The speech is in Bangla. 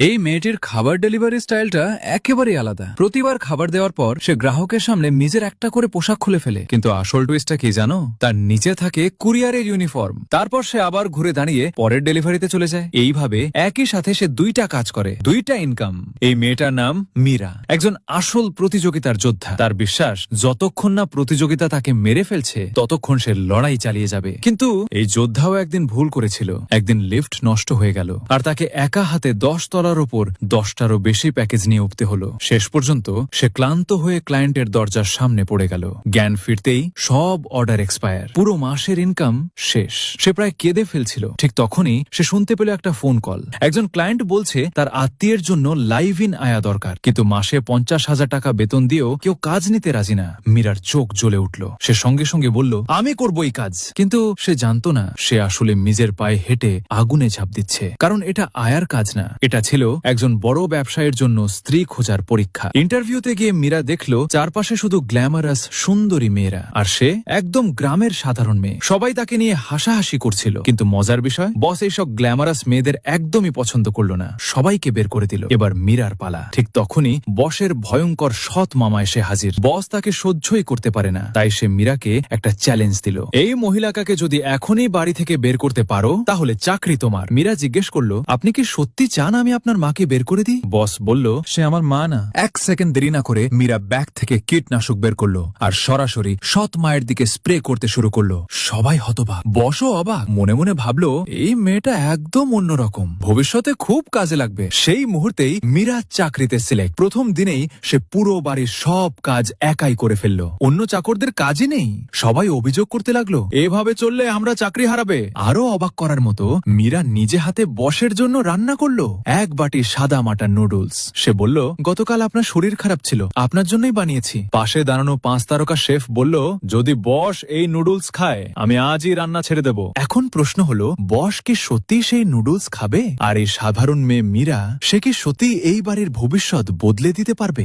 এই মেয়েটির খাবার ডেলিভারি স্টাইলটা একেবারেই আলাদা। প্রতিবার খাবার দেওয়ার পর সে গ্রাহকের সামনে নিজের একটা করে পোশাক খুলে ফেলে, কিন্তু আসল টুইস্টটা কি জানো? তার নিচে থাকে কুরিয়ারের ইউনিফর্ম। তারপর সে আবার ঘুরে দাঁড়িয়ে পরের ডেলিভারিতে চলে যায়। এইভাবে একই সাথে সে দুইটা কাজ করে, দুইটা ইনকাম। এই মেয়েটার নাম মীরা, একজন আসল প্রতিযোগিতার যোদ্ধা। তার বিশ্বাস, যতক্ষণ না প্রতিযোগিতা তাকে মেরে ফেলছে ততক্ষণ সে লড়াই চালিয়ে যাবে। কিন্তু এই যোদ্ধাও একদিন ভুল করেছিল। একদিন লিফট নষ্ট হয়ে গেল আর তাকে একা হাতে 10 তলার উপর 10টারও বেশি প্যাকেজ নিয়ে উঠতে হলো। শেষ পর্যন্ত সে ক্লান্ত হয়ে ক্লায়েন্টের দরজার সামনে পড়ে গেল। জ্ঞান ফিরতেই সব অর্ডার এক্সপায়ার, পুরো মাসের ইনকাম শেষ। সে প্রায় কেঁদে ফেলছিল। ঠিক তখনই সে শুনতে পেল একটা ফোন কল। একজন ক্লায়েন্ট বলছে তার আত্মীয়ের জন্য লাইভ ইন আয়া দরকার, কিন্তু মাসে 50,000 টাকা বেতন দিয়েও কেউ কাজ নিতে রাজি না। মীরার চোখ জ্বলে উঠল। সে সঙ্গে সঙ্গে বলল, আমি করব এই কাজ। কিন্তু সে জানতো না সে আসলে নিজের পায়ে হেঁটে আগুনে ঝাঁপ দিচ্ছে। কারণ এটা আয়ার কাজ না, এটা ছিল একজন বড় ব্যবসায়ের জন্য স্ত্রী খোঁজার পরীক্ষা। ইন্টারভিউতে গিয়ে মীরা দেখল চারপাশে শুধু গ্ল্যামারাস সুন্দরী মেয়েরা, আর সে একদম গ্রামের সাধারণ মেয়ে। সবাই তাকে নিয়ে হাসাহাসি করছিল, কিন্তু মজার বিষয়, বস এইসব গ্ল্যামারাস মেয়েদের একদমই পছন্দ করলো না, সবাইকে বের করে দিল। এবার মীরার পালা। ঠিক তখনই বসের ভয়ঙ্কর সৎ মামা এসে হাজির। বস তাকে সহ্যই করতে পারে না, তাই সে মীরাকে একটা চ্যালেঞ্জ দিল। এই মহিলাকে যদি এখনই বাড়ি থেকে বের করতে পারো তাহলে চাকরি তোমার। মীরা জিজ্ঞেস করলো, আপনি কি সত্যি চান আমি আপনার মাকে বের করে দিই? বস বলল, সে আমার মা না। 1 সেকেন্ড দেরি না করে মীরা ব্যাগ থেকে কীটনাশক বের করলো আর সরাসরি সৎ মায়ের দিকে স্প্রে করতে শুরু করলো। সবাই হতবাক, বসও অবাক। মনে মনে ভাবলো, এই মেয়েটা একদম অন্যরকম, ভবিষ্যতে খুব কাজে লাগবে। সেই মুহূর্তেই মীরা চাকরিতে সিলেক্ট। প্রথম দিনেই সে পুরো বাড়ির সব কাজ একাই করে ফেললো। অন্য চাকরদের কাজই নেই। সবাই অভিযোগ করতে লাগলো, এভাবে চললে আমরা চাকরি হারাবে। আরো অবাক করার মতো, মীরা নিজে হাতে বসের জন্য রান্না করলো 1 বাটি সাদা মাটা নুডলস। সে বলল, গতকাল আপনার শরীর খারাপ ছিল, আপনার জন্যই বানিয়েছি। পাশে দাঁড়ানো 5 তারকা শেফ বলল, যদি বস এই নুডলস খায় আমি আজই রান্না ছেড়ে দেব। এখন প্রশ্ন হলো, বস কি সত্যি সেই নুডলস খাবে? আর এই সাধারণ মেয়ে মীরা, সে কি সত্যি এই বাড়ির ভবিষ্যৎ বদলে দিতে পারবে?